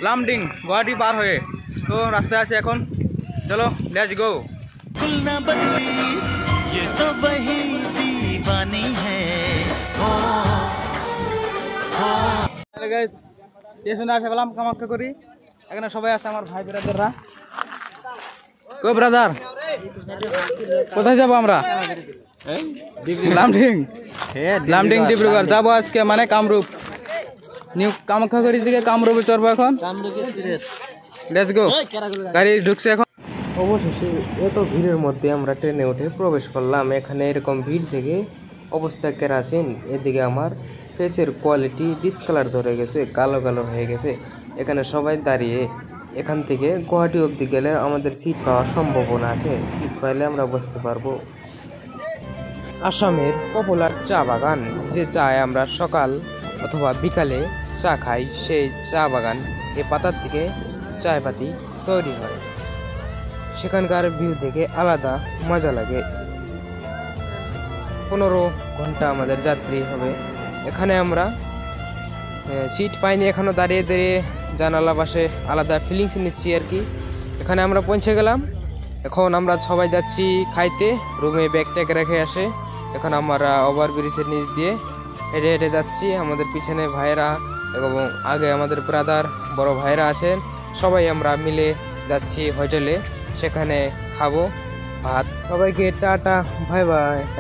লামডিং গুয়াহাটি পার হয়ে তো রাস্তায় আছে এখন, চলো লেটস গো। ना बदली ये तो वही दीवानी है গাইস স্টেশনে আসে গেলাম কামাখ্যা করি। এখানে সবাই আছে আমার ভাই ব্রাদাররা। কো ব্রাদার কোথায় যাবো আমরা? লামডিং লামডিং ডিব্রুগড় যাবো আজকে, মানে কামরূপ নিউ কামাখ্যাগুড়ি থেকে কামরূপে চড়বো এখন। লেটস গো, গাড়ি ঢুকছে এখন। অবশেষে এত ভিড়ের মধ্যে আমরা ট্রেনে উঠে প্রবেশ করলাম। এখানে এরকম ভিড় থেকে অবস্থা কেরাসিন। এদিকে আমার ফেসের কোয়ালিটি ডিসকালার ধরে গেছে, কালো কালো হয়ে গেছে। এখানে সবাই দাঁড়িয়ে এখান থেকে গুয়াহাটি অবধি গেলে আমাদের সিট পাওয়ার সম্ভাবনা আছে। সিট পাইলে আমরা বসতে পারবো। আসামের পপুলার চা বাগান, যে চায় আমরা সকাল অথবা বিকালে চা খাই, সেই চা বাগান এ পাতার থেকে চায় পাতি তৈরি হয়। সেখানকার ভিউ থেকে আলাদা মজা লাগে। 15 ঘন্টা আমাদের যাত্রী হবে। এখানে আমরা সিট পাইনি এখনো, দাঁড়িয়ে দাঁড়িয়ে জানালা পাশে আলাদা ফিলিংস নিচ্ছি আর কি। এখানে আমরা পৌঁছে গেলাম। এখন আমরা সবাই যাচ্ছি খাইতে, রুমে ব্যাগ ট্যাগ রেখে আসে। এখন আমরা ওভারব্রিজের নিচ দিয়ে হেঁটে হেঁটে যাচ্ছি। আমাদের পিছনে ভাইয়েরা এবং আগে আমাদের ব্রাদার বড় ভাইয়েরা আছেন। সবাই আমরা মিলে যাচ্ছি হোটেলে, সেখানে খাবো ভাত। সবাইকে টাটা, বাই বাই।